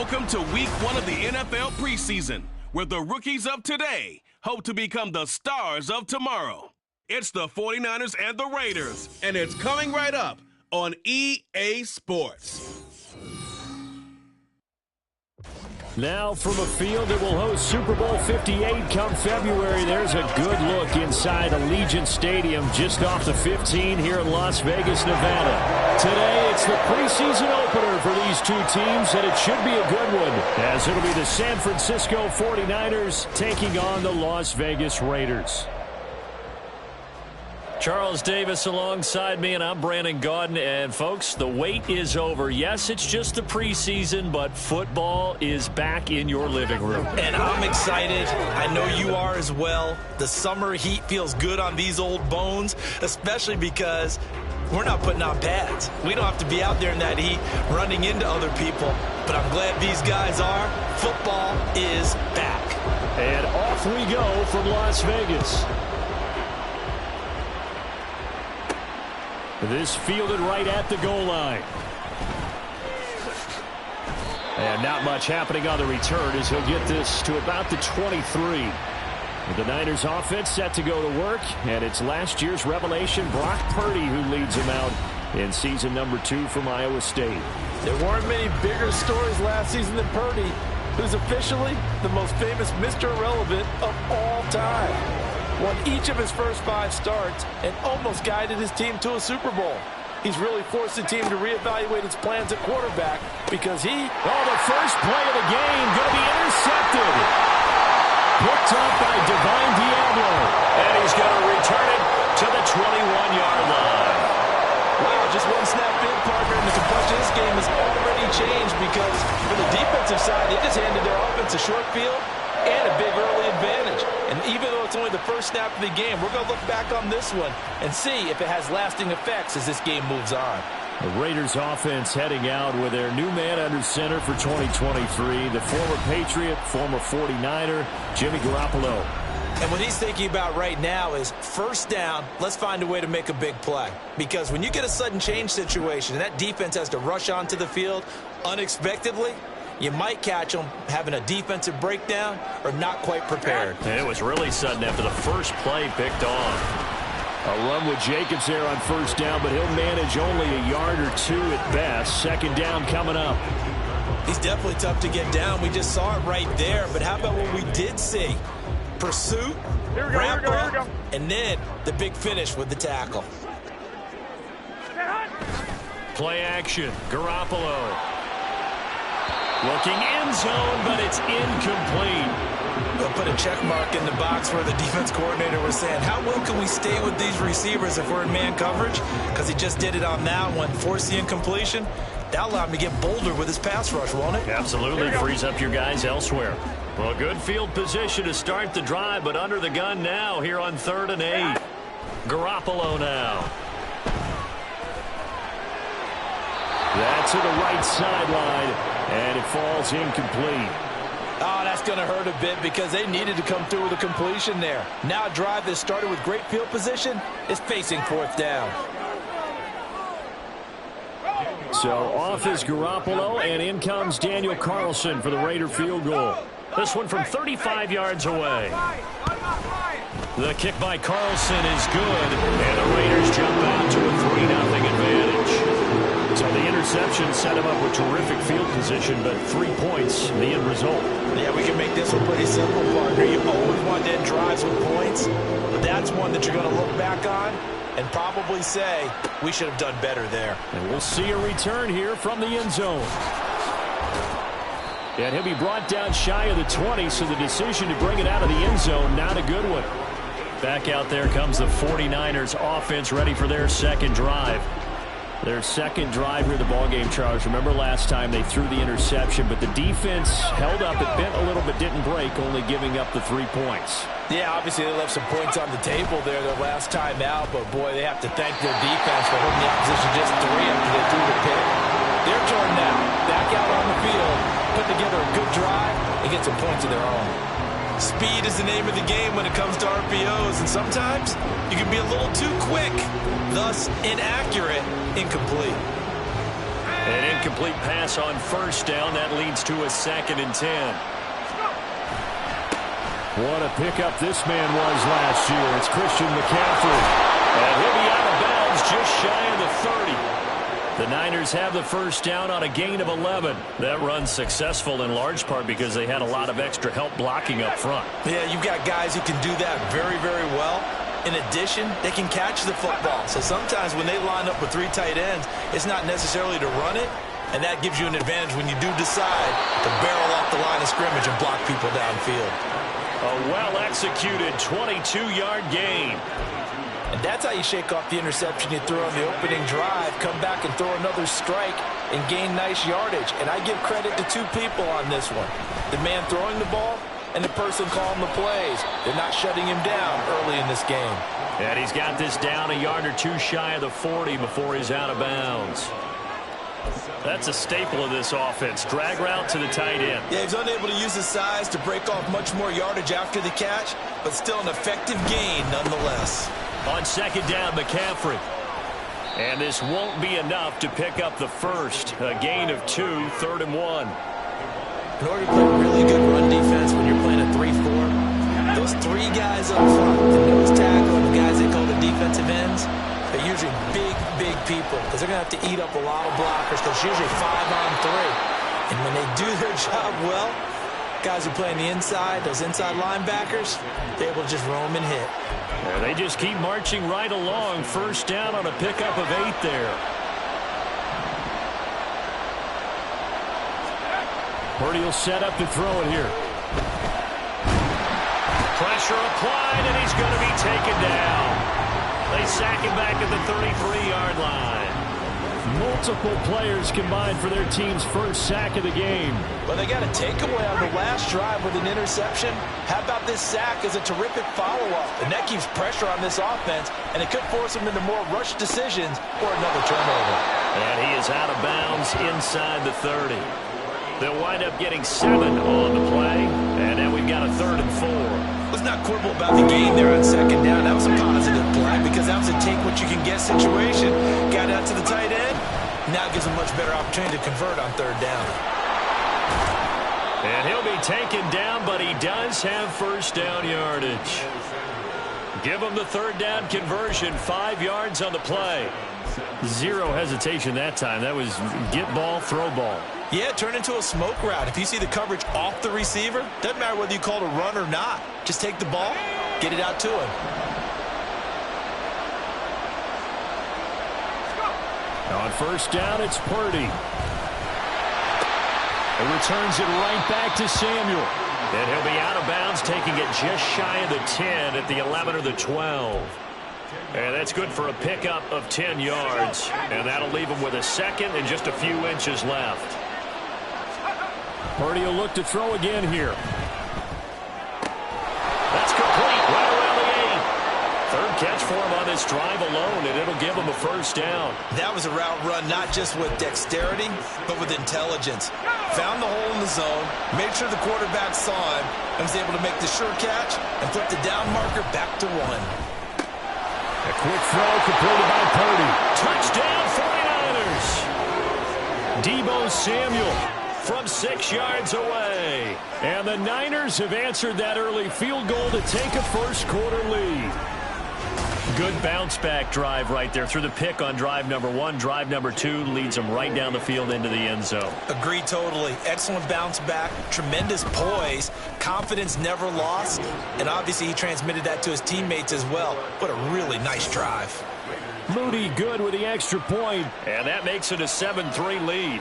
Welcome to week 1 of the NFL preseason, where the rookies of today hope to become the stars of tomorrow. It's the 49ers and the Raiders, and it's coming right up on EA Sports. Now from a field that will host Super Bowl 58 come February, there's a good look inside Allegiant Stadium just off the 15 here in Las Vegas, Nevada. Today, it's the preseason opener for these two teams, and it should be a good one, as it'll be the San Francisco 49ers taking on the Las Vegas Raiders. Charles Davis alongside me, and I'm Brandon Gaudin. And, folks, the wait is over. Yes, it's just the preseason, but football is back in your living room. And I'm excited. I know you are as well. The summer heat feels good on these old bones, especially because we're not putting on pads. We don't have to be out there in that heat running into other people. But I'm glad these guys are. Football is back. And off we go from Las Vegas. This fielded right at the goal line. And not much happening on the return as he'll get this to about the 23. With the Niners offense set to go to work, and it's last year's revelation, Brock Purdy, who leads them out in season number 2 from Iowa State. There weren't many bigger stories last season than Purdy, who's officially the most famous Mr. Irrelevant of all time. Won each of his first 5 starts and almost guided his team to a Super Bowl. He's really forced the team to reevaluate its plans at quarterback because he... Oh, the first play of the game going to be intercepted. Picked up by Divine Diablo. And he's going to return it to the 21-yard line. Wow, just one snap in, partner, and the complexion of this game has already changed because for the defensive side, they just handed their offense a short field and a big early advantage. And even though it's only the first snap of the game, we're going to look back on this one and see if it has lasting effects as this game moves on. The Raiders offense heading out with their new man under center for 2023, the former Patriot, former 49er, Jimmy Garoppolo. And what he's thinking about right now is first down, let's find a way to make a big play. Because when you get a sudden change situation and that defense has to rush onto the field unexpectedly, you might catch them having a defensive breakdown or not quite prepared. And it was really sudden after the first play picked off. A run with Jacobs there on first down, but he'll manage only a yard or 2 at best. Second down coming up. He's definitely tough to get down. We just saw it right there. But how about what we did see? Pursuit, wrap up, and then the big finish with the tackle. Play action. Garoppolo. Looking end zone, but it's incomplete. They'll put a check mark in the box where the defense coordinator was saying, how well can we stay with these receivers if we're in man coverage? Because he just did it on that one, forced the incompletion. That'll allow him to get bolder with his pass rush, won't it? Absolutely. Frees up your guys elsewhere. Well, good field position to start the drive, but under the gun now here on 3rd and 8. Garoppolo now. That's to the right sideline, and it falls incomplete. Oh, that's going to hurt a bit because they needed to come through with a completion there. Now a drive that started with great field position is facing 4th down. So off is Garoppolo, and in comes Daniel Carlson for the Raider field goal. This one from 35 yards away. The kick by Carlson is good, and the Raiders jump out to a 3-0 advantage. So the interception set him up with terrific field position, but 3 points, the end result. Yeah, we can make this one pretty simple, partner. You always want to end drives with points, but that's one that you're going to look back on and probably say, we should have done better there. And we'll see a return here from the end zone. And he'll be brought down shy of the 20, so the decision to bring it out of the end zone, not a good one. Back out there comes the 49ers offense ready for their second drive. Their second drive here of the ballgame, Charles. Remember last time they threw the interception, but the defense held up. It bent a little but didn't break, only giving up the 3 points. Yeah, obviously they left some points on the table there their last time out, but boy, they have to thank their defense for holding the opposition just 3 after they threw the pick. Their turn now. Back out on the field, put together a good drive, and get some points of their own. Speed is the name of the game when it comes to RPOs, and sometimes you can be a little too quick, thus inaccurate, incomplete. An incomplete pass on first down. That leads to a 2nd and 10. What a pickup this man was last year. It's Christian McCaffrey. And he'll be out of bounds just shy of the 30. The Niners have the first down on a gain of 11. That run's successful in large part because they had a lot of extra help blocking up front. Yeah, you've got guys who can do that very, very well. In addition, they can catch the football. So sometimes when they line up with 3 tight ends, it's not necessarily to run it, and that gives you an advantage when you do decide to barrel off the line of scrimmage and block people downfield. A well-executed 22-yard gain. And that's how you shake off the interception you threw on the opening drive, come back and throw another strike and gain nice yardage. And I give credit to 2 people on this one. The man throwing the ball and the person calling the plays. They're not shutting him down early in this game. And he's got this down a yard or 2 shy of the 40 before he's out of bounds. That's a staple of this offense. Drag route to the tight end. Yeah, he's unable to use his size to break off much more yardage after the catch, but still an effective gain nonetheless. On 2nd down, McCaffrey. And this won't be enough to pick up the first. A gain of 2, 3rd and 1. In order to play really good run defense when you're playing a 3-4, those 3 guys up front, the nose tackle and the guys they call the defensive ends, they're usually big people because they're going to have to eat up a lot of blockers because it's usually 5-on-3. And when they do their job well, guys who play on the inside, those inside linebackers, they're able to just roam and hit. And they just keep marching right along. First down on a pickup of 8 there. Purdy will set up to throw it here. Pressure applied, and he's going to be taken down. They sack him back at the 33-yard line. Multiple players combined for their team's first sack of the game. Well, they got a takeaway on the last drive with an interception. How about this sack as a terrific follow-up? And that keeps pressure on this offense, and it could force them into more rush decisions or another turnover. And he is out of bounds inside the 30. They'll wind up getting 7 on the play, and then we've got a 3rd and 4. Let's not quibble about the gain there on 2nd down. That was a positive play because that was a take-what-you-can-get situation. Got out to the tight end. Now gives him a much better opportunity to convert on 3rd down. And he'll be taken down, but he does have first down yardage. Give him the 3rd down conversion, 5 yards on the play. 0 hesitation that time. That was get ball, throw ball. Yeah, turn into a smoke route. If you see the coverage off the receiver, doesn't matter whether you call it a run or not. Just take the ball, get it out to him. On first down, it's Purdy. It returns it right back to Samuel. And he'll be out of bounds, taking it just shy of the 10 at the 11 or the 12. And that's good for a pickup of 10 yards. And that'll leave him with a 2nd and just a few inches left. Purdy will look to throw again here. That's complete right around the 8. 3rd catch for him on this drive alone, and it'll give him a first down. That was a route run not just with dexterity, but with intelligence. Found the hole in the zone, made sure the quarterback saw him, and was able to make the sure catch and flip the down marker back to 1. A quick throw completed by Purdy. Touchdown 49ers. Deebo Samuel from 6 yards away. And the Niners have answered that early field goal to take a first-quarter lead. Good bounce-back drive right there through the pick on drive number 1. Drive number 2 leads them right down the field into the end zone. Agreed totally. Excellent bounce back, tremendous poise, confidence never lost, and obviously he transmitted that to his teammates as well. What a really nice drive. Moody good with the extra point, and that makes it a 7-3 lead.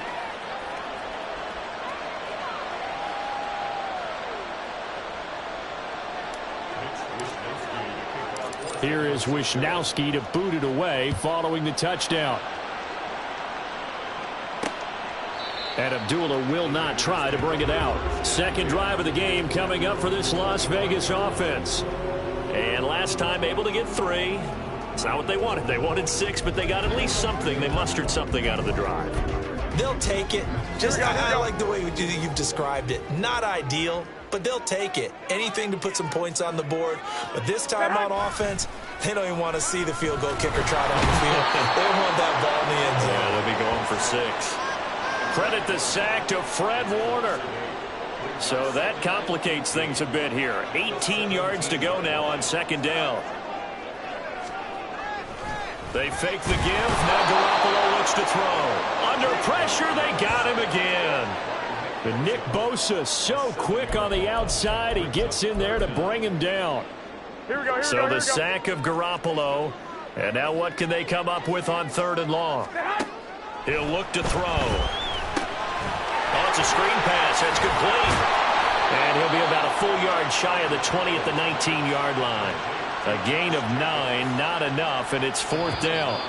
Here is Wisnowski to boot it away following the touchdown. And Abdullah will not try to bring it out. 2nd drive of the game coming up for this Las Vegas offense. And last time able to get 3. It's not what they wanted. They wanted 6, but they got at least something. They mustered something out of the drive. They'll take it. I like the way you've described it. Not ideal, but they'll take it. Anything to put some points on the board. But this time on offense, they don't even want to see the field goal kicker trot on the field. They want that ball in the end zone. Yeah, they'll be going for 6. Credit the sack to Fred Warner. So that complicates things a bit here. 18 yards to go now on second down. They fake the give. Now Garoppolo looks to throw. Under pressure, they got him again. But Nick Bosa so quick on the outside. He gets in there to bring him down. So the sack of Garoppolo. And now what can they come up with on 3rd and long? He'll look to throw. Oh, it's a screen pass. It's complete. And he'll be about a full yard shy of the 20 at the 19-yard line. A gain of 9, not enough, and it's 4th down.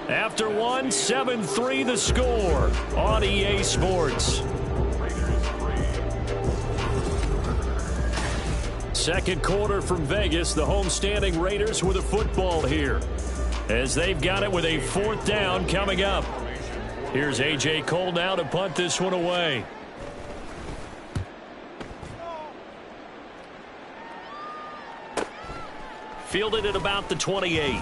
After 1, 7-3 the score on EA Sports. Second quarter from Vegas, the homestanding Raiders with a football here, as they've got it with a 4th down coming up. Here's A.J. Cole now to punt this one away. Fielded at about the 28.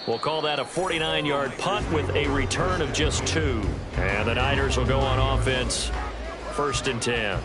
We'll call that a 49-yard punt with a return of just 2. And the Niners will go on offense. 1st and 10.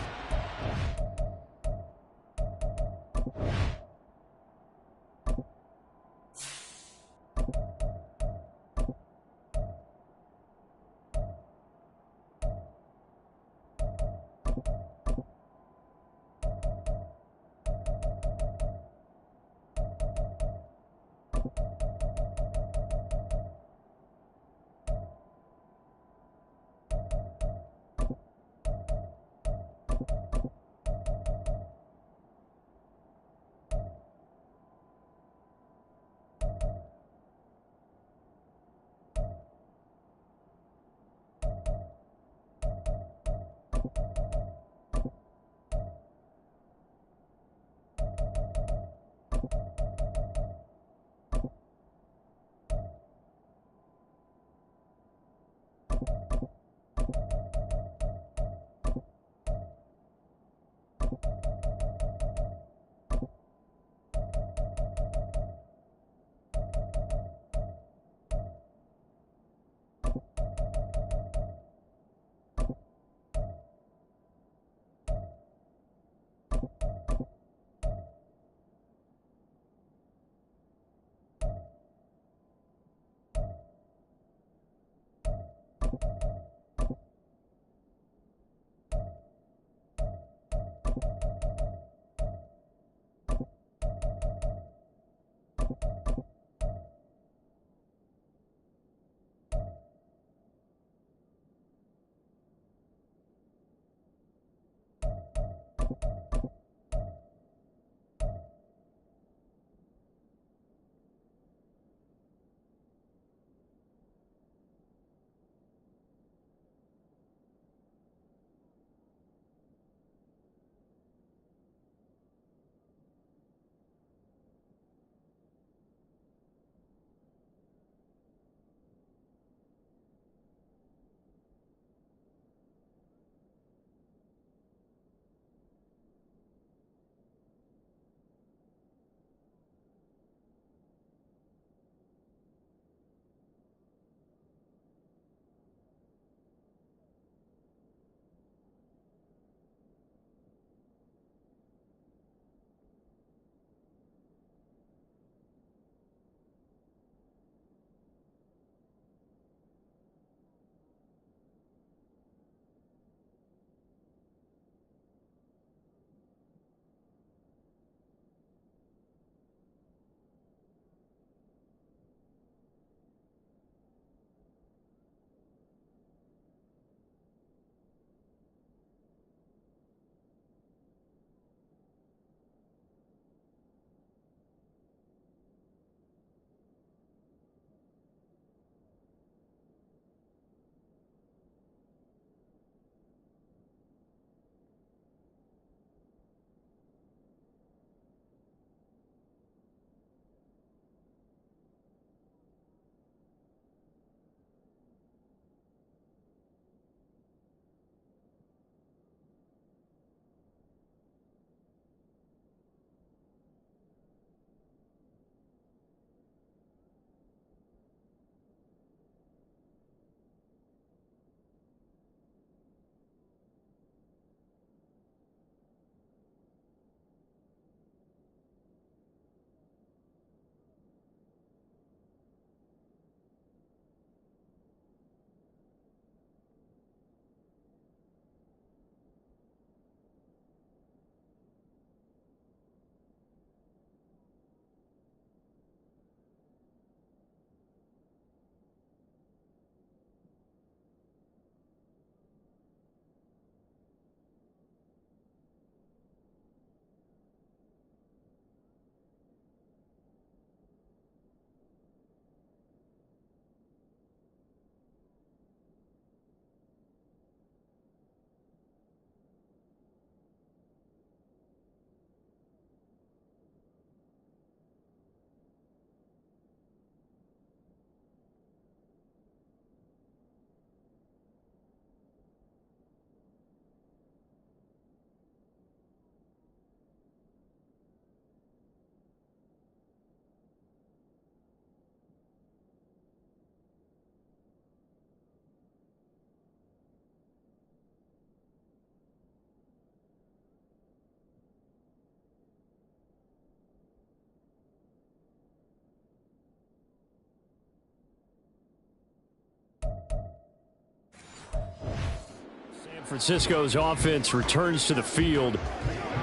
Francisco's offense returns to the field.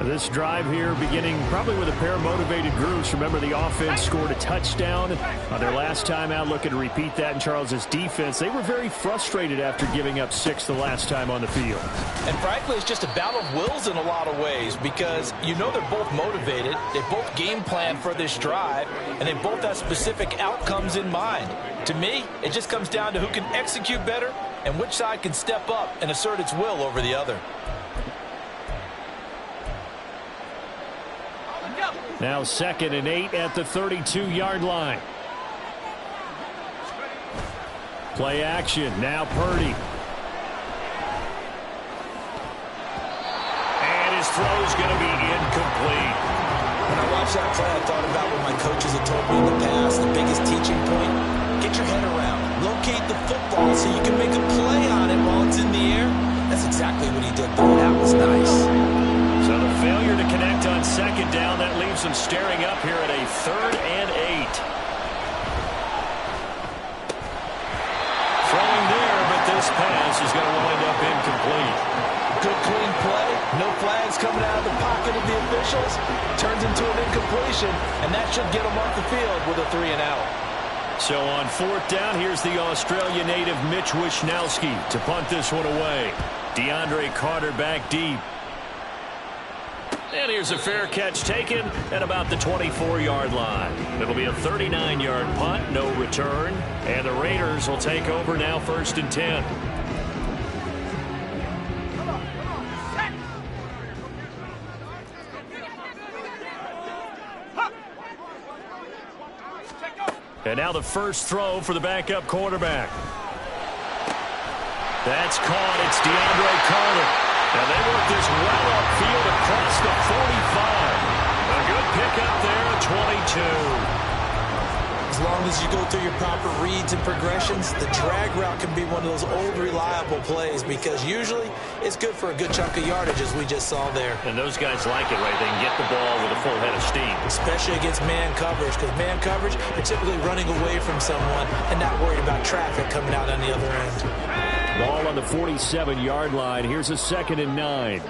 This drive here beginning probably with a pair of motivated groups. Remember, the offense scored a touchdown on their last time out, looking to repeat that in Charles's defense. They were very frustrated after giving up 6 the last time on the field. And frankly, it's just a battle of wills in a lot of ways because you know they're both motivated. They both game plan for this drive, and they both have specific outcomes in mind. To me, it just comes down to who can execute better and which side can step up and assert its will over the other. Now 2nd and 8 at the 32-yard line. Play action. Now Purdy. And his throw's going to be incomplete. When I watched that play, I thought about what my coaches had told me in the past. The biggest teaching point, get your head around. Locate the football so you can make a play on it while it's in the air. That's exactly what he did there. That was nice. So the failure to connect on 2nd down, that leaves them staring up here at a 3rd and 8. Throwing there, but this pass is going to wind up incomplete. Good clean play. No flags coming out of the pocket of the officials. Turns into an incompletion, and that should get them off the field with a 3 and out. So on 4th down, here's the Australia native Mitch Wishnowski to punt this one away. DeAndre Carter back deep. And here's a fair catch taken at about the 24-yard line. It'll be a 39-yard punt, no return. And the Raiders will take over now 1st and 10. And now the first throw for the backup quarterback. That's caught. It's DeAndre Carter. And they work this well upfield across the 45. A good pickup there, 22. As long as you go through your proper reads and progressions, the drag route can be one of those old reliable plays because usually it's good for a good chunk of yardage, as we just saw there. And those guys like it, right? They can get the ball with a full head of steam. Especially against man coverage, because man coverage, they're typically running away from someone and not worried about traffic coming out on the other end. Ball on the 47-yard line. Here's a 2nd and 9.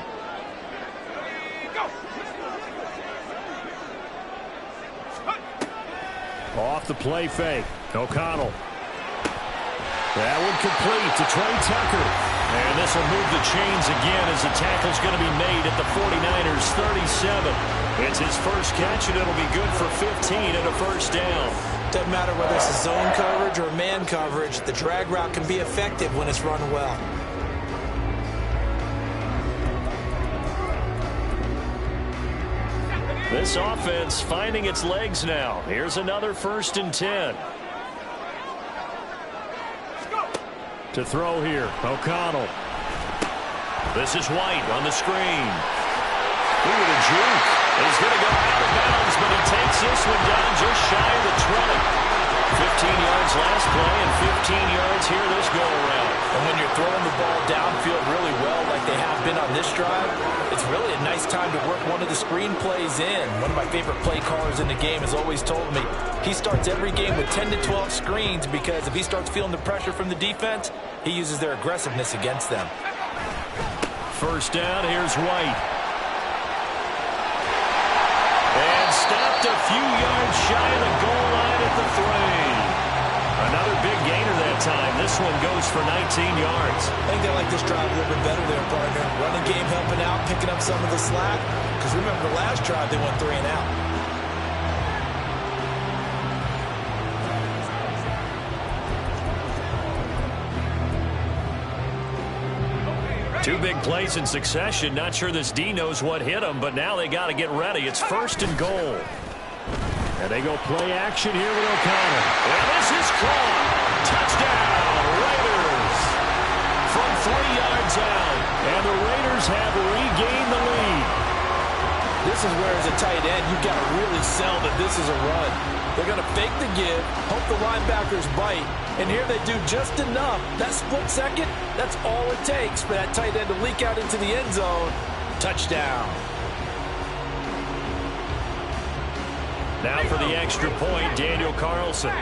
Off the play fake. O'Connell. That one complete to Trey Tucker. And this will move the chains again as the tackle's going to be made at the 49ers 37. It's his first catch, and it'll be good for 15 and a 1st down. Doesn't matter whether it's a zone coverage or man coverage, the drag route can be effective when it's run well. This offense finding its legs now. Here's another 1st and 10. To throw here, O'Connell. This is White on the screen. Look at the juke. He's going to go out of bounds, but he takes this one down just shy of the 20. 15 yards last play and 15 yards here this go-around. And when you're throwing the ball downfield really well like they have been on this drive, it's really a nice time to work one of the screen plays in. One of my favorite play callers in the game has always told me he starts every game with 10 to 12 screens because if he starts feeling the pressure from the defense, he uses their aggressiveness against them. 1st down, here's White. And stopped a few yards shy of the goal line at the 3. Another big gainer that time. This one goes for 19 yards. I think they like this drive a little bit better there, partner. Running game helping out, picking up some of the slack. Because remember the last drive, they went 3 and out. Two big plays in succession. Not sure this D knows what hit him, but now they got to get ready. It's 1st and goal. And they go play action here with O'Connell. And this is caught. Touchdown, Raiders. From 3 yards out. And the Raiders have regained the lead. This is where, as a tight end, you've got to really sell that this is a run. They're going to fake the give, hope the linebackers bite, and here they do just enough. That split second, that's all it takes for that tight end to leak out into the end zone. Touchdown. Now for the extra point, Daniel Carlson.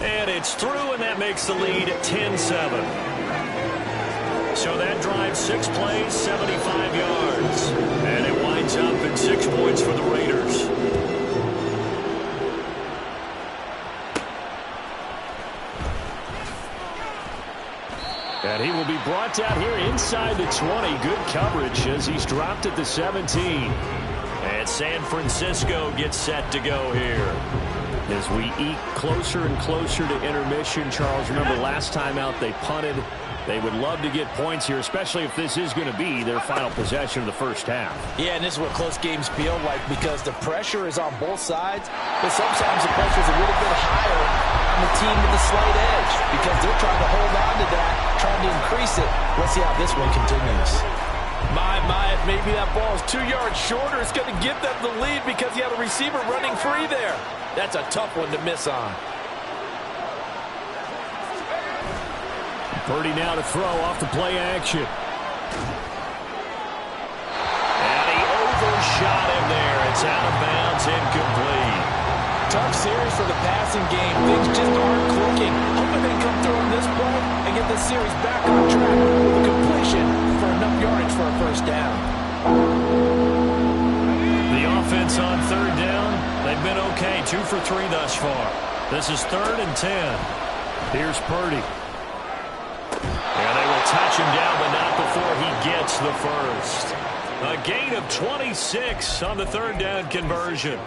And it's through, and that makes the lead 10-7. So that drive, 6 plays, 75 yards. And it winds up in 6 points for the Raiders. And he will be brought down here inside the 20. Good coverage as he's dropped at the 17. And San Francisco gets set to go here. As we eke closer and closer to intermission, Charles, remember last time out they punted. They would love to get points here, especially if this is going to be their final possession of the first half. Yeah, and this is what close games feel like because the pressure is on both sides, but sometimes the pressure is a little bit higher on the team with the slight edge because they're trying to hold on to that, trying to increase it. Let's see how this one continues. My, if maybe that ball is 2 yards shorter, it's going to give them the lead because you have a receiver running free there. That's a tough one to miss on. Purdy now to throw off the play action. And he overshot him there. It's out of bounds, incomplete. Tough series for the passing game. Things just aren't clicking. Hoping they can come through on this play and get this series back on track with a completion for enough yardage for a first down. The offense on third down, they've been okay. 2 for 3 thus far. This is 3rd and 10. Here's Purdy. And they will touch him down, but not before he gets the first. A gain of 26 on the 3rd down conversion.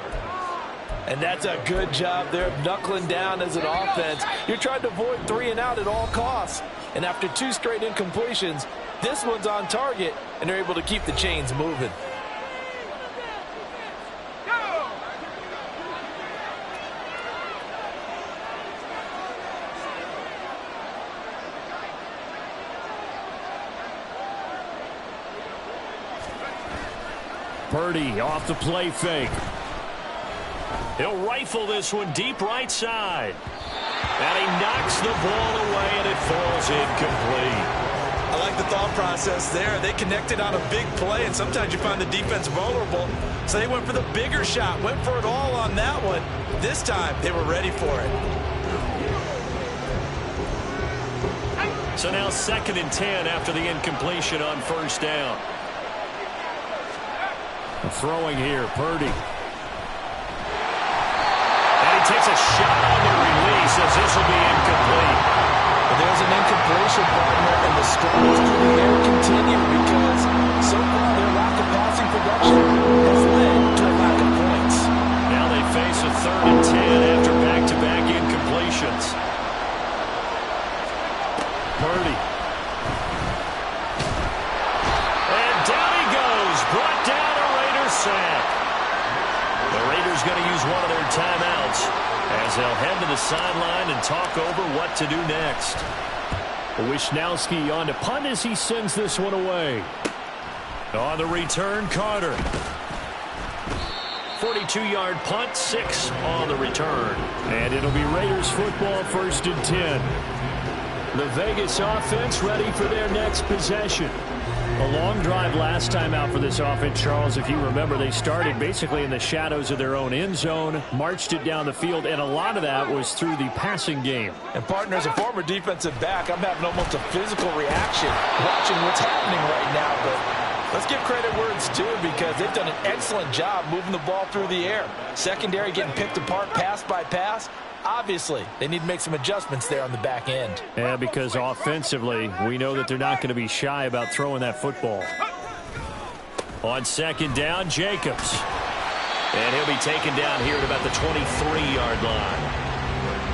And that's a good job there of knuckling down as an offense. You're trying to avoid 3 and out at all costs. And after 2 straight incompletions, this one's on target, and they're able to keep the chains moving. Purdy off the play fake. He'll rifle this one deep right side. And he knocks the ball away, and it falls incomplete. I like the thought process there. They connected on a big play, and sometimes you find the defense vulnerable. So they went for the bigger shot, went for it all on that one. This time, they were ready for it. So now 2nd and 10 after the incompletion on first down. Throwing here, Purdy. And he takes a shot on the release as this will be incomplete. But there's an incompletion, partner, and the struggles through the air continue because so far their lack of passing production has led to a lack of points. Now they face a 3rd and 10 after back-to-back incompletions. Purdy. And down he goes, brought down a Raiders sack. The Raiders going to use one of their timeouts as they'll head to the sideline and talk over what to do next. Wisnowski on to punt as he sends this one away. On the return, Carter. 42-yard punt, 6 on the return. And it'll be Raiders football, 1st and 10. The Vegas offense ready for their next possession. A long drive last time out for this offense, Charles. If you remember, they started basically in the shadows of their own end zone, marched it down the field, and a lot of that was through the passing game. And, partner, as a former defensive back, I'm having almost a physical reaction watching what's happening right now. But let's give credit where it's due because they've done an excellent job moving the ball through the air. Secondary getting picked apart pass by pass. Obviously, they need to make some adjustments there on the back end. Yeah, because offensively, we know that they're not going to be shy about throwing that football. On 2nd down, Jacobs. And he'll be taken down here at about the 23-yard line.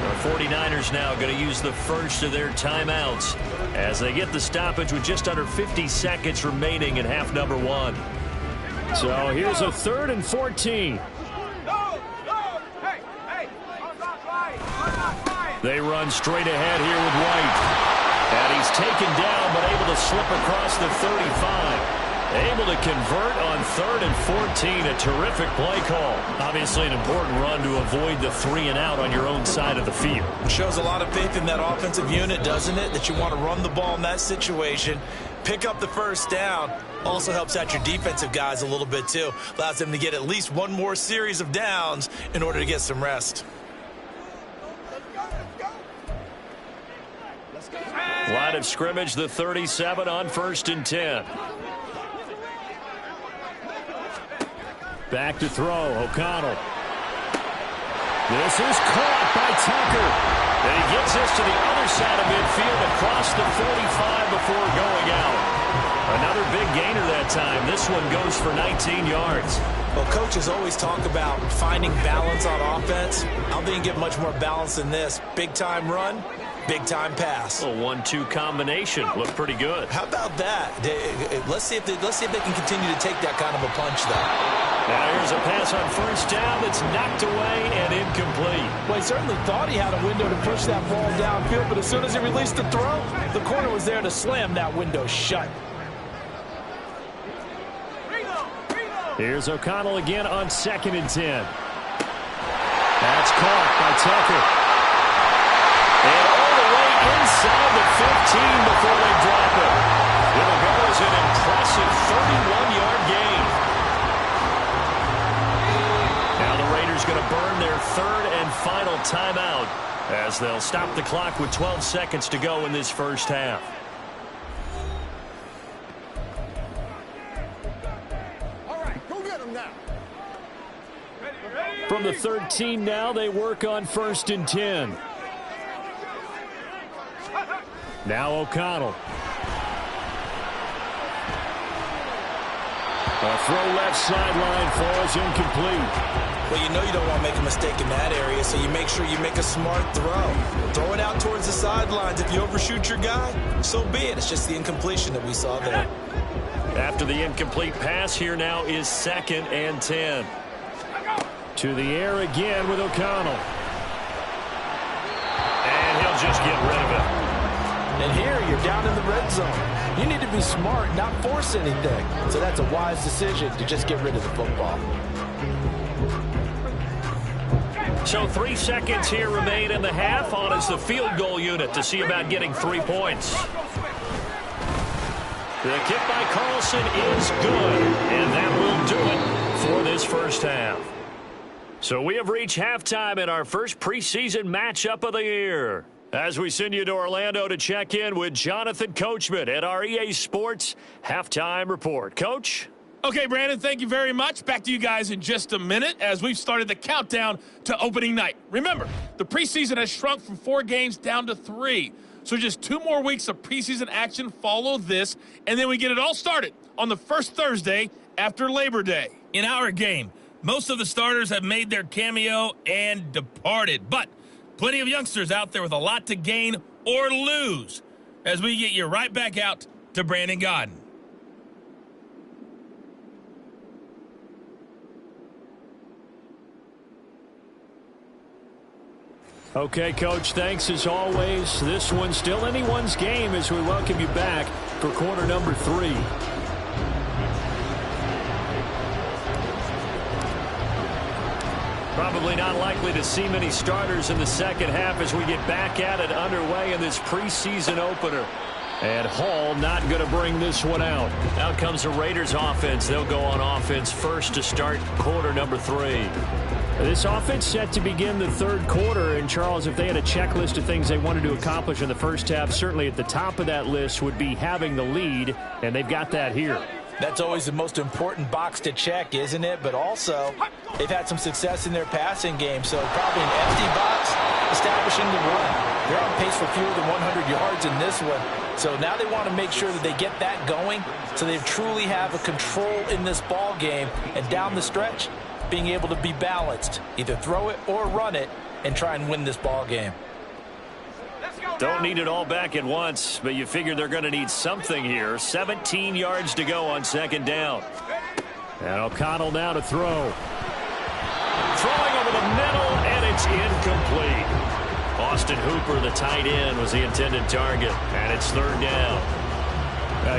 The 49ers now going to use the first of their timeouts as they get the stoppage with just under 50 seconds remaining in half number 1. So here's a 3rd and 14. They run straight ahead here with White. And he's taken down, but able to slip across the 35. Able to convert on 3rd and 14. A terrific play call. Obviously an important run to avoid the 3 and out on your own side of the field. Shows a lot of faith in that offensive unit, doesn't it? That you want to run the ball in that situation. Pick up the first down. Also helps out your defensive guys a little bit, too. Allows them to get at least one more series of downs in order to get some rest. Line of scrimmage, the 37 on 1st and 10. Back to throw, O'Connell. This is caught by Tucker. And he gets this to the other side of midfield across the 45 before going out. Another big gainer that time. This one goes for 19 yards. Well, coaches always talk about finding balance on offense. I don't think you get much more balance than this. Big-time run, big-time pass. A 1-2 combination. Looked pretty good. How about that? Let's see if they can continue to take that kind of a punch, though. Now here's a pass on 1st down that's knocked away and incomplete. Well, he certainly thought he had a window to push that ball downfield, but as soon as he released the throw, the corner was there to slam that window shut. Here's O'Connell again on 2nd and 10. That's caught by Tucker. And all the way inside the 15 before they drop it. It'll go as an impressive 31-yard gain. Now the Raiders going to burn their 3rd and final timeout as they'll stop the clock with 12 seconds to go in this first half. From the 13 now, they work on 1st and 10. Now O'Connell. A throw left sideline falls incomplete. Well, you know you don't want to make a mistake in that area, so you make sure you make a smart throw. Throw it out towards the sidelines. If you overshoot your guy, so be it. It's just the incompletion that we saw there. After the incomplete pass, here now is 2nd and 10. To the air again with O'Connell. And he'll just get rid of it. And here, you're down in the red zone. You need to be smart, not force anything. So that's a wise decision to just get rid of the football. So 3 seconds here remain in the half. On is the field goal unit to see about getting 3 points. The kick by Carlson is good. And that will do it for this first half. So we have reached halftime in our first preseason matchup of the year. As we send you to Orlando to check in with Jonathan Coachman at our EA Sports Halftime Report. Coach? Okay, Brandon, thank you very much. Back to you guys in just a minute as we've started the countdown to opening night. Remember, the preseason has shrunk from 4 games down to 3. So just 2 more weeks of preseason action follow this, and then we get it all started on the first Thursday after Labor Day. In our game, most of the starters have made their cameo and departed, but plenty of youngsters out there with a lot to gain or lose as we get you right back out to Brandon Gaudin. Okay, Coach, thanks as always. This one's still anyone's game as we welcome you back for quarter number 3. Probably not likely to see many starters in the second half as we get back at it underway in this preseason opener. And Hall not going to bring this one out. Out comes the Raiders offense. They'll go on offense first to start quarter number 3. This offense set to begin the 3rd quarter. And, Charles, if they had a checklist of things they wanted to accomplish in the first half, certainly at the top of that list would be having the lead, and they've got that here. That's always the most important box to check, isn't it? But also, they've had some success in their passing game, so probably an empty box establishing the run. They're on pace for fewer than 100 yards in this one. So now they want to make sure that they get that going so they truly have a control in this ball game. And down the stretch, being able to be balanced, either throw it or run it, and try and win this ball game. Don't need it all back at once, but you figure they're going to need something here. 17 yards to go on 2nd down. And O'Connell now to throw. Throwing over the middle, and it's incomplete. Austin Hooper, the tight end, was the intended target, and it's 3rd down.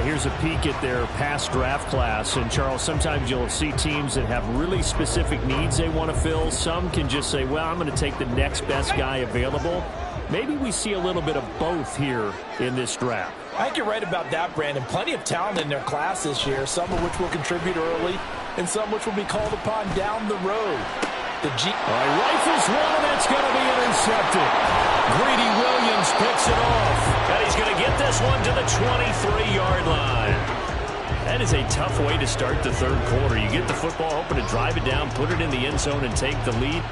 Here's a peek at their past draft class. And, Charles, sometimes you'll see teams that have really specific needs they want to fill. Some can just say, well, I'm going to take the next best guy available. Maybe we see a little bit of both here in this draft. I think you're right about that, Brandon. Plenty of talent in their class this year, some of which will contribute early and some which will be called upon down the road. Rifles one, and that's going to be intercepted. Greedy Williams picks it off. And one to the 23-yard line. That is a tough way to start the third quarter. You get the football, hoping to drive it down, put it in the end zone, and take the lead.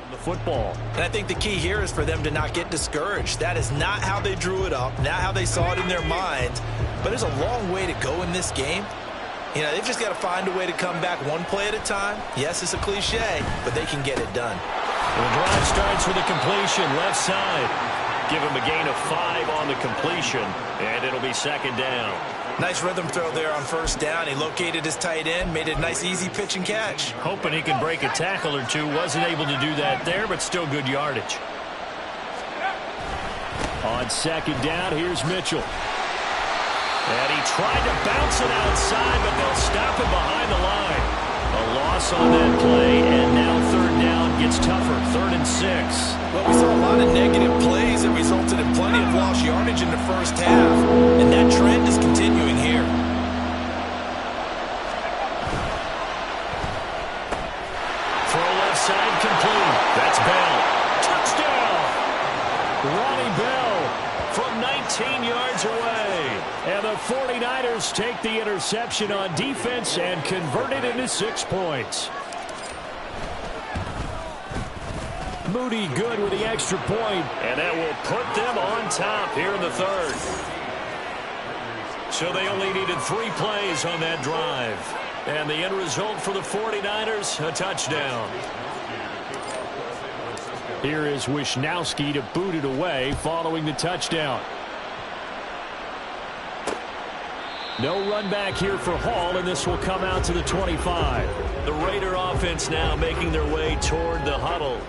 The football. And I think the key here is for them to not get discouraged. That is not how they drew it up, not how they saw it in their minds. But there's a long way to go in this game. You know, they've just got to find a way to come back one play at a time. Yes, it's a cliche, but they can get it done. The drive starts with a completion, left side. Give him a gain of 5 on the completion, and it'll be second down. Nice rhythm throw there on first down. He located his tight end, made a nice easy pitch and catch. Hoping he can break a tackle or two. Wasn't able to do that there, but still good yardage. On second down, here's Mitchell. And he tried to bounce it outside, but they'll stop him behind the line. A loss on that play, and now third down gets tougher. 3rd and 6. Well, we saw a lot of negative plays that resulted in plenty of lost yardage in the first half, and that trend is continuing here. Throw left side complete. That's Bell. Touchdown! Ronnie Bell from 19 yards away. And the 49ers take the interception on defense and convert it into 6 points. Moody good with the extra point, and that will put them on top here in the third. So they only needed 3 plays on that drive. And the end result for the 49ers, a touchdown. Here is Wisnowski to boot it away following the touchdown. No run back here for Hall, and this will come out to the 25. The Raider offense now making their way toward the huddle.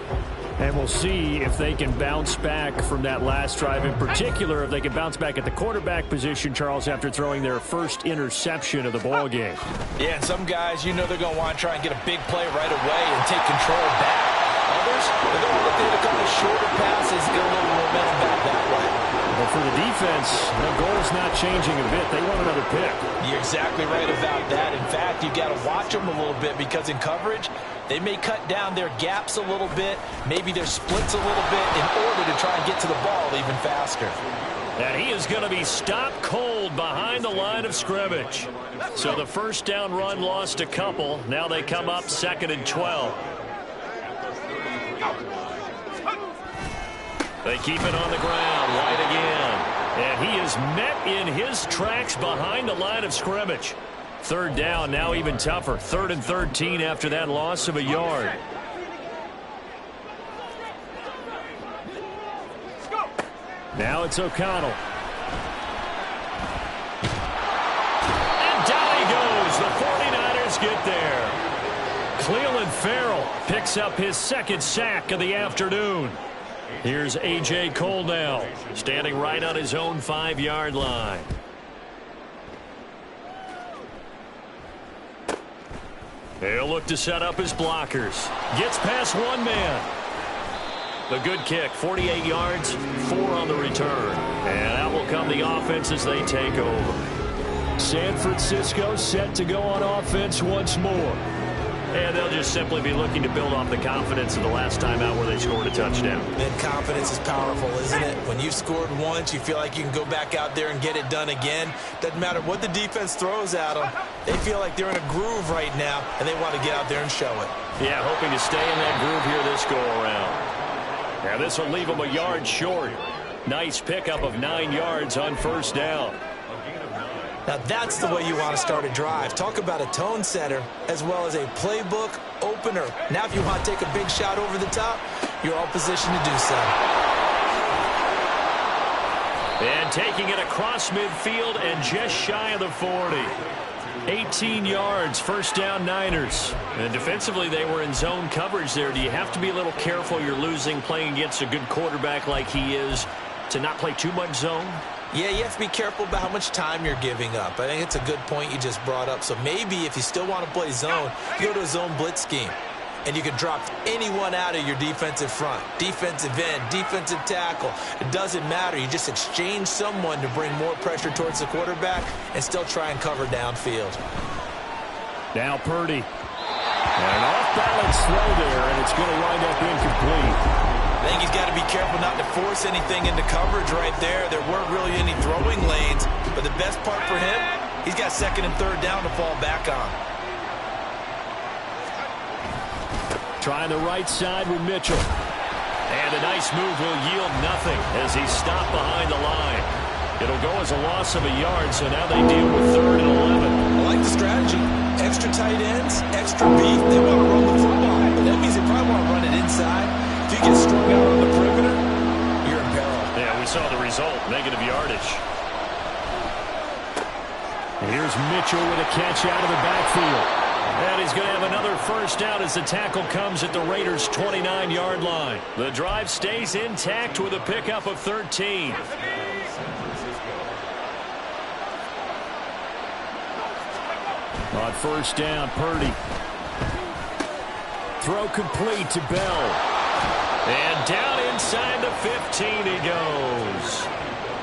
And we'll see if they can bounce back from that last drive. In particular, if they can bounce back at the quarterback position, Charles, after throwing their first interception of the ball game. Yeah, some guys, you know they're going to want to try and get a big play right away and take control back. Others, they're going to look at a couple of shorter passes, get a little momentum back that way. But for the defense, the goal's not changing a bit. They want another pick. You're exactly right about that. In fact, you've got to watch them a little bit because in coverage, they may cut down their gaps a little bit, maybe their splits a little bit in order to try and get to the ball even faster. And he is going to be stopped cold behind the line of scrimmage. So the first down run lost a couple. Now they come up 2nd and 12. They keep it on the ground. White again. And he is met in his tracks behind the line of scrimmage. 3rd down, now even tougher. 3rd and 13 after that loss of a yard. Now it's O'Connell. And down he goes. The 49ers get there. Cleveland Farrell picks up his 2nd sack of the afternoon. Here's A.J. Cole now, standing right on his own 5-yard line. He'll look to set up his blockers. Gets past one man. The good kick, 48 yards, 4 on the return. And out will come the offense as they take over. San Francisco set to go on offense once more. And they'll just simply be looking to build off the confidence of the last time out where they scored a touchdown. And confidence is powerful, isn't it? When you've scored once, you feel like you can go back out there and get it done again. Doesn't matter what the defense throws at them. They feel like they're in a groove right now, and they want to get out there and show it. Yeah, hoping to stay in that groove here this go-around. Now this will leave them a yard short. Nice pickup of 9 yards on first down. Now that's the way you want to start a drive. Talk about a tone setter as well as a playbook opener. Now if you want to take a big shot over the top, you're all positioned to do so. And taking it across midfield and just shy of the 40. 18 yards, first down Niners. And defensively, they were in zone coverage there. Do you have to be a little careful you're losing playing against a good quarterback like he is to not play too much zone? Yeah, you have to be careful about how much time you're giving up. I think it's a good point you just brought up. So maybe if you still want to play zone, you go to a zone blitz scheme. And you can drop anyone out of your defensive front. Defensive end, defensive tackle. It doesn't matter. You just exchange someone to bring more pressure towards the quarterback and still try and cover downfield. Now Purdy. And an off-balance throw there, and it's going to wind up incomplete. I think he's got to be careful not to force anything into coverage right there. There weren't really any throwing lanes. But the best part for him, he's got second and third down to fall back on. Trying the right side with Mitchell. And a nice move will yield nothing as he's stopped behind the line. It'll go as a loss of a yard, so now they deal with 3rd and 11. I like the strategy. Extra tight ends, extra beef. They want to run the football. But that means they probably want to run it inside. If you get strung out on the perimeter, you're in peril. Yeah, we saw the result, negative yardage. And here's Mitchell with a catch out of the backfield. And he's going to have another first down as the tackle comes at the Raiders' 29-yard line. The drive stays intact with a pickup of 13. On first down, Purdy. Throw complete to Bell. And down inside the 15 he goes.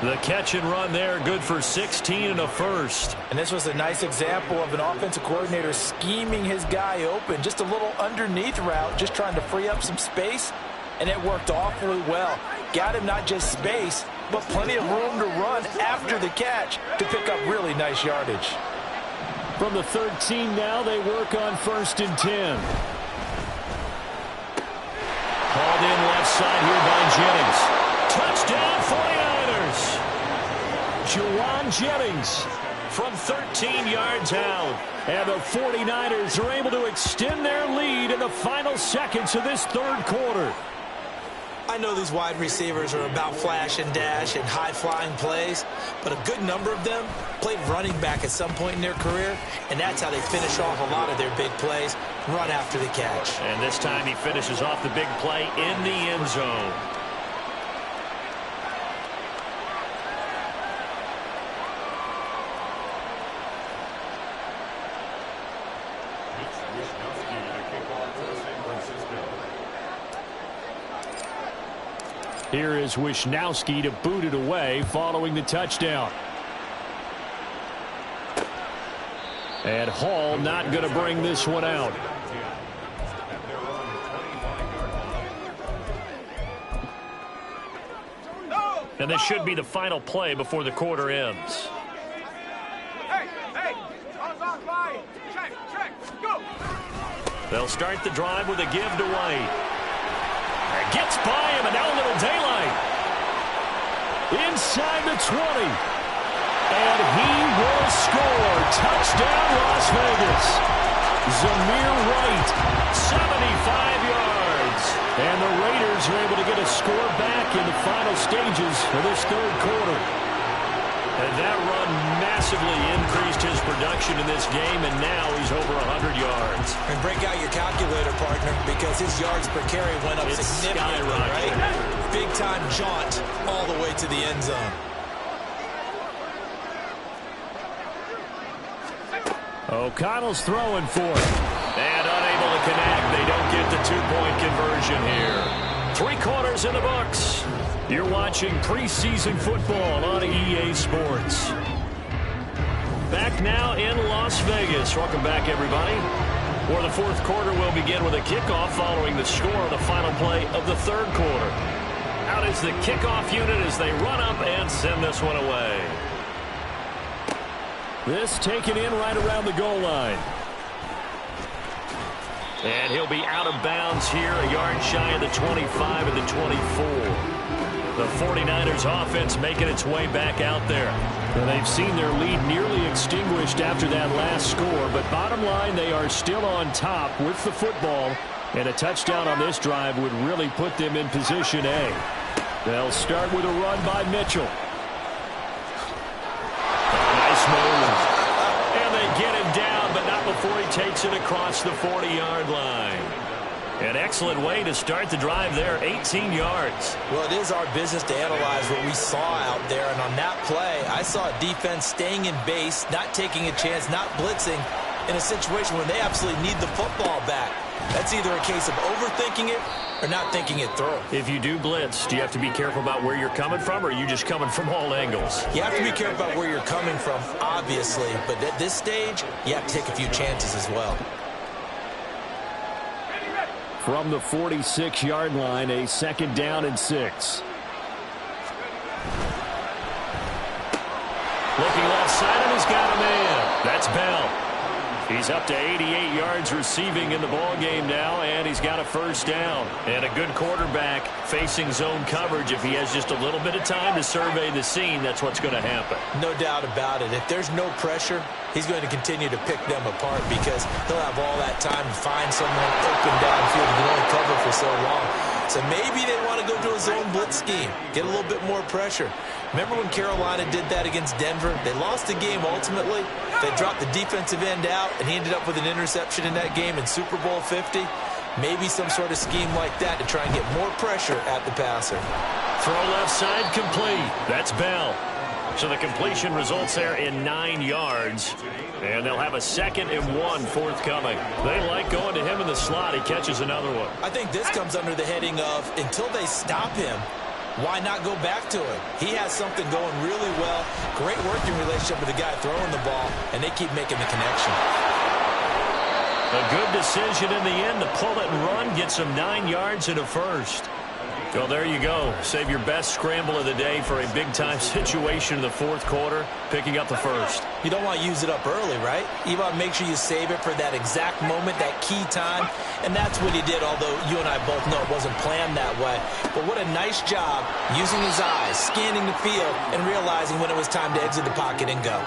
The catch and run there, good for 16 and a first. And this was a nice example of an offensive coordinator scheming his guy open. Just a little underneath route, just trying to free up some space. And it worked awfully well. Got him not just space, but plenty of room to run after the catch to pick up really nice yardage. From the 13 now, they work on 1st and 10. Called in left side here by Jennings. Touchdown 49ers. Juwan Jennings from 13 yards out. And the 49ers are able to extend their lead in the final seconds of this 3rd quarter. I know these wide receivers are about flash and dash and high-flying plays, but a good number of them played running back at some point in their career, and that's how they finish off a lot of their big plays, run after the catch. And this time he finishes off the big play in the end zone. Here is Wisnowski to boot it away following the touchdown. And Hall not going to bring this one out. And this should be the final play before the quarter ends. They'll start the drive with a give to White. Gets by him, and now a little daylight. Inside the 20. And he will score. Touchdown, Las Vegas. Zamir White, 75 yards. And the Raiders are able to get a score back in the final stages of this 3rd quarter. And that run massively increased his production in this game, and now he's over 100 yards. And break out your calculator, partner, because his yards per carry went up significantly, right? Big-time jaunt all the way to the end zone. O'Connell's throwing for it. And unable to connect. They don't get the 2-point conversion here. 3 quarters in the books. You're watching preseason football on EA Sports. Back now in Las Vegas. Welcome back, everybody. For the 4th quarter, we'll begin with a kickoff following the score of the final play of the 3rd quarter. Out is the kickoff unit as they run up and send this one away. This taken in right around the goal line. And he'll be out of bounds here, a yard shy of the 25 and the 24. The 49ers offense making its way back out there. Well, they've seen their lead nearly extinguished after that last score, but bottom line, they are still on top with the football And a touchdown on this drive would really put them in position A. They'll start with a run by Mitchell. Nice move. And they get him down, but not before he takes it across the 40-yard line. An excellent way to start the drive there, 18 yards. Well, it is our business to analyze what we saw out there, and on that play, I saw a defense staying in base, not taking a chance, not blitzing in a situation where they absolutely need the football back. That's either a case of overthinking it or not thinking it through. If you do blitz, do you have to be careful about where you're coming from, or are you just coming from all angles? You have to be careful about where you're coming from, obviously, but at this stage, you have to take a few chances as well. From the 46-yard line, a 2nd down and 6. Looking left side, and he's got a man. That's Bell. He's up to 88 yards receiving in the ballgame now, and he's got a 1st down. And a good quarterback facing zone coverage. If he has just a little bit of time to survey the scene, that's what's going to happen. No doubt about it. If there's no pressure, he's going to continue to pick them apart because he'll have all that time to find someone open downfield and can only cover for so long. So maybe they want to go to a zone blitz scheme, get a little bit more pressure. Remember when Carolina did that against Denver? They lost the game ultimately. They dropped the defensive end out, and he ended up with an interception in that game in Super Bowl 50. Maybe some sort of scheme like that to try and get more pressure at the passer. Throw left side complete. That's Bell. So the completion results there in 9 yards. And they'll have a 2nd and 1 forthcoming. They like going to him in the slot. He catches another one. I think this comes under the heading of until they stop him, why not go back to him? He has something going really well. Great working relationship with the guy throwing the ball, and they keep making the connection. A good decision in the end to pull it and run. Gets him 9 yards and a 1st. Well, there you go. Save your best scramble of the day for a big-time situation in the 4th quarter, picking up the 1st. You don't want to use it up early, right? You want to make sure you save it for that exact moment, that key time, and that's what he did, although you and I both know it wasn't planned that way. But what a nice job using his eyes, scanning the field, and realizing when it was time to exit the pocket and go.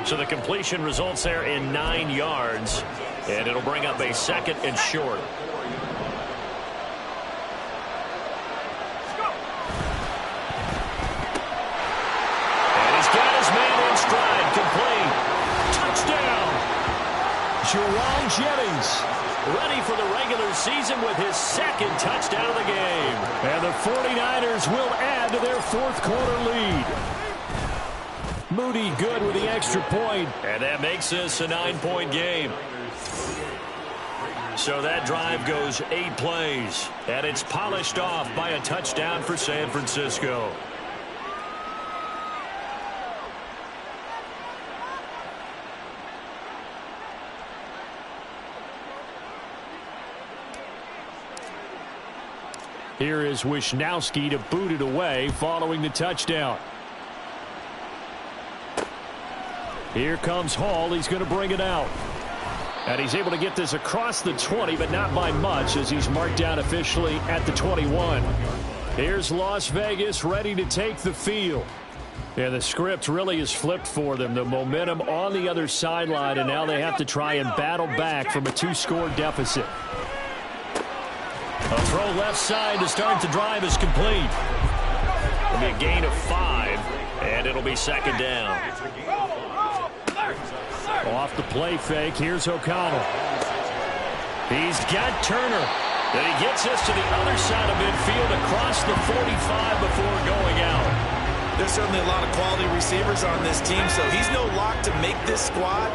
So the completion results there in 9 yards, and it'll bring up a 2nd and short. Stride complete. Touchdown. Jerome Jennings ready for the regular season with his 2nd touchdown of the game. And the 49ers will add to their 4th quarter lead. Moody good with the extra point. And that makes this a 9-point game. So that drive goes 8 plays. And it's polished off by a touchdown for San Francisco. Here is Wisnowski to boot it away following the touchdown. Here comes Hall. He's going to bring it out. And he's able to get this across the 20, but not by much as he's marked down officially at the 21. Here's Las Vegas ready to take the field. And the script really is flipped for them. The momentum on the other sideline, and now they have to try and battle back from a 2-score deficit. A throw left side to start the drive is complete. It'll be a gain of 5, and it'll be 2nd down. Off the play fake, here's O'Connell. He's got Turner. Then he gets us to the other side of midfield across the 45 before going out. There's certainly a lot of quality receivers on this team, so he's no lock to make this squad.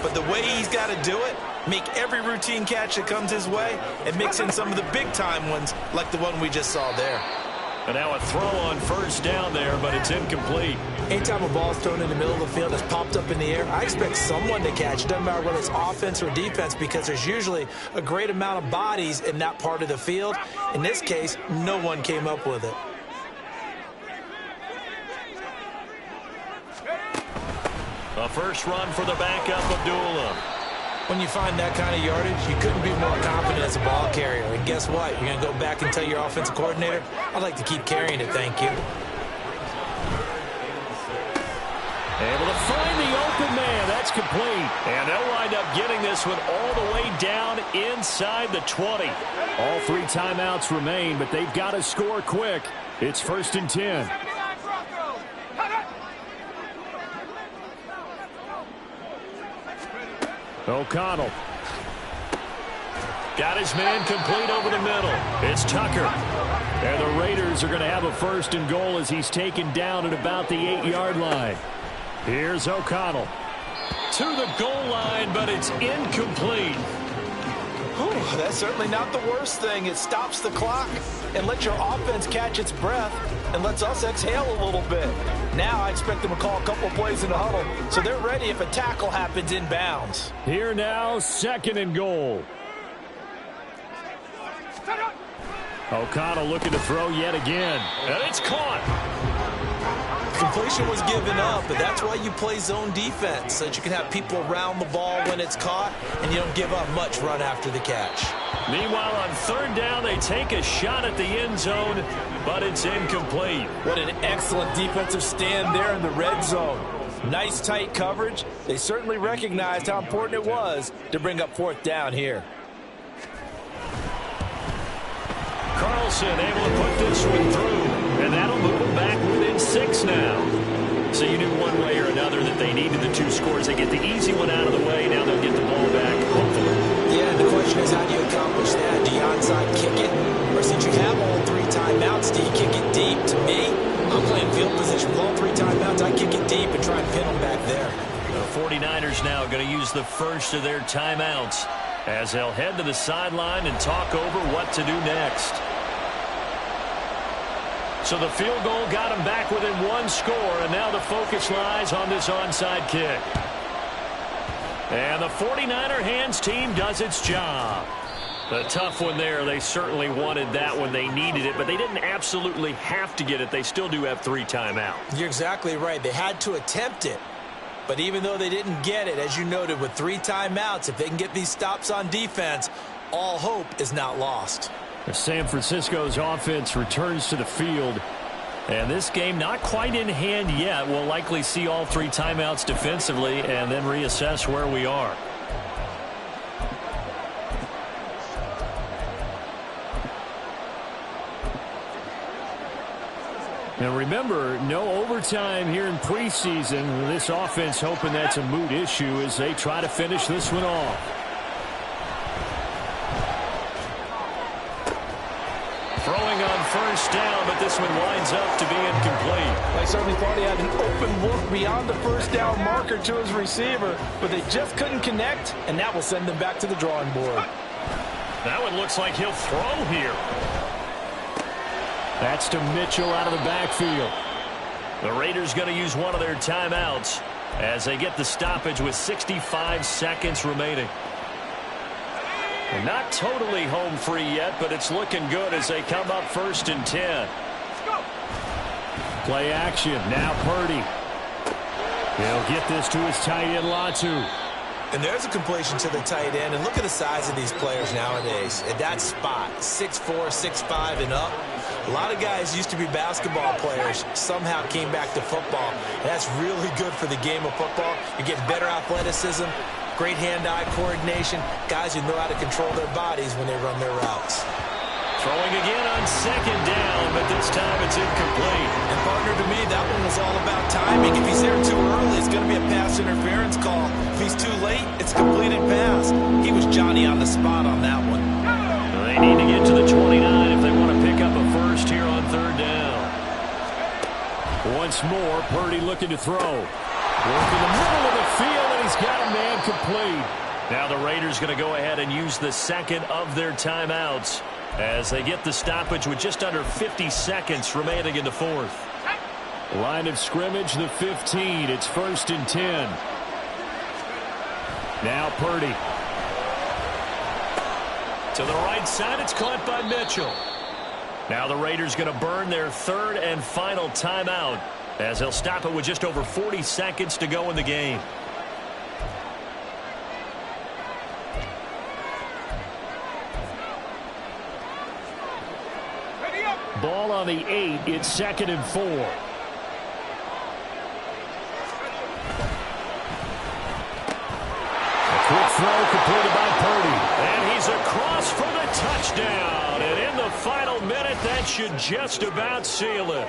But the way he's got to do it, make every routine catch that comes his way, and mix in some of the big-time ones like the one we just saw there. And now a throw on 1st down there, but it's incomplete. Anytime a ball's thrown in the middle of the field that's popped up in the air, I expect someone to catch it. Doesn't matter whether it's offense or defense, because there's usually a great amount of bodies in that part of the field. In this case, no one came up with it. A first run for the backup, Abdullah. When you find that kind of yardage, you couldn't be more confident as a ball carrier. And guess what? You're going to go back and tell your offensive coordinator, I'd like to keep carrying it, thank you. Able to find the open man. That's complete. And they'll wind up getting this one all the way down inside the 20. All 3 timeouts remain, but they've got to score quick. It's 1st and 10. O'Connell. Got his man complete over the middle. It's Tucker. And the Raiders are going to have a 1st and goal as he's taken down at about the 8-yard line. Here's O'Connell. To the goal line, but it's incomplete. Whew, that's certainly not the worst thing. It stops the clock and lets your offense catch its breath and lets us exhale a little bit. Now I expect them to call a couple plays in the huddle, so they're ready if a tackle happens inbounds. Here now, 2nd and goal. O'Connell looking to throw yet again, and it's caught. Completion was given up, but that's why you play zone defense, so that you can have people around the ball when it's caught, and you don't give up much run after the catch. Meanwhile, on 3rd down, they take a shot at the end zone, but it's incomplete. What an excellent defensive stand there in the red zone. Nice tight coverage. They certainly recognized how important it was to bring up 4th down here. Carlson able to put this one through, and that'll move them back within 6 now. So you knew one way or another that they needed the 2 scores. They get the easy one out of the way. Now they'll get the ball back, hopefully. Yeah, the question is, how do you accomplish that? Do you onside kick it? Or since you have all 3 timeouts, do you kick it deep? To me, I'm playing field position with all 3 timeouts. I kick it deep and try and pin them back there. The 49ers now going to use the first of their timeouts as they'll head to the sideline and talk over what to do next. So the field goal got them back within 1 score, and now the focus lies on this onside kick. And the 49er hands team does its job. A tough one there. They certainly wanted that when they needed it, but they didn't absolutely have to get it. They still do have 3 timeouts. You're exactly right. They had to attempt it. But even though they didn't get it, as you noted, with 3 timeouts, if they can get these stops on defense, all hope is not lost. San Francisco's offense returns to the field. And this game not quite in hand yet. We'll likely see all 3 timeouts defensively and then reassess where we are. Now remember, no overtime here in preseason. This offense hoping that's a moot issue as they try to finish this one off. Throwing on 1st down, but this one winds up to be incomplete. I certainly thought he had an open look beyond the 1st down marker to his receiver, but they just couldn't connect, and that will send them back to the drawing board. That one looks like he'll throw here. That's to Mitchell out of the backfield. The Raiders going to use one of their timeouts as they get the stoppage with 65 seconds remaining. Well, not totally home free yet, but it's looking good as they come up 1st and 10. Play action. Now Purdy. He'll get this to his tight end, Latu. And there's a completion to the tight end. And look at the size of these players nowadays. At that spot, 6'4", 6'5", and up. A lot of guys used to be basketball players, somehow came back to football. And that's really good for the game of football. You get better athleticism, great hand-eye coordination, guys who know how to control their bodies when they run their routes. Throwing again on 2nd down, but this time it's incomplete. And partner, to me, that one was all about timing. If he's there too early, it's going to be a pass interference call. If he's too late, it's a completed pass. He was Johnny on the spot on that one. They need to get to the 29 if they want to pick up a first here on 3rd down. Once more, Purdy looking to throw. Working the middle of the field, and he's got a man complete. Now the Raiders going to go ahead and use the 2nd of their timeouts as they get the stoppage with just under 50 seconds remaining in the 4th. Line of scrimmage, the 15. It's 1st and 10. Now Purdy. To the right side, it's caught by Mitchell. Now the Raiders going to burn their 3rd and final timeout as they'll stop it with just over 40 seconds to go in the game. Ball on the 8. It's 2nd and 4. throw completed by Purdy. And he's across for the touchdown. And in the final minute, that should just about seal it.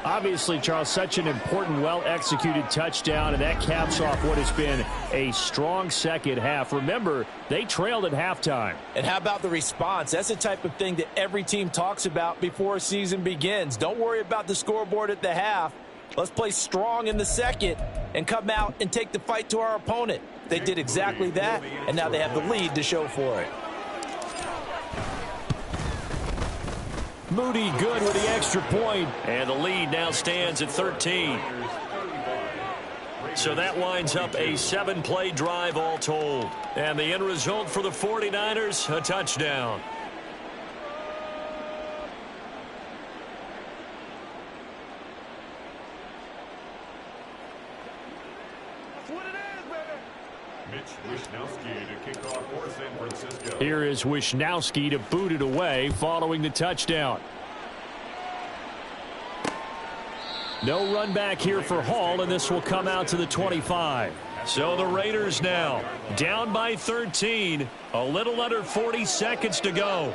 Obviously, Charles, such an important, well-executed touchdown, and that caps off what has been a strong second half. Remember, they trailed at halftime. And how about the response? That's the type of thing that every team talks about before a season begins. Don't worry about the scoreboard at the half. Let's play strong in the second and come out and take the fight to our opponent. They did exactly that, and now they have the lead to show for it. Moody good with the extra point, and the lead now stands at 13. So that winds up a 7-play drive all told. And the end result for the 49ers, a touchdown. Here is Wishnowski to boot it away following the touchdown. No run back here for Hall, and this will come out to the 25. So the Raiders now down by 13, a little under 40 seconds to go.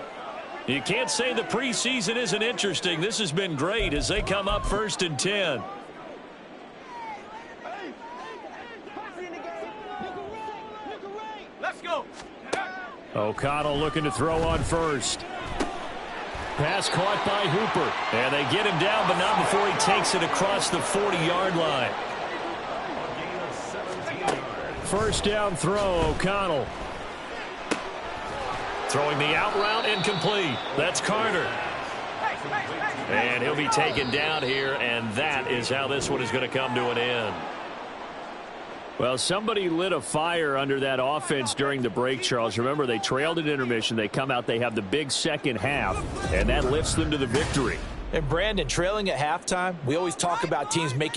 You can't say the preseason isn't interesting. This has been great as they come up 1st and 10. Let's go. O'Connell looking to throw on first. Pass caught by Hooper. And they get him down, but not before he takes it across the 40-yard line. First down throw, O'Connell. Throwing the out route, incomplete. That's Carter. And he'll be taken down here, and that is how this one is going to come to an end. Well, somebody lit a fire under that offense during the break, Charles. Remember, they trailed at intermission. They come out, they have the big second half, and that lifts them to the victory. And Brandon, trailing at halftime, we always talk about teams making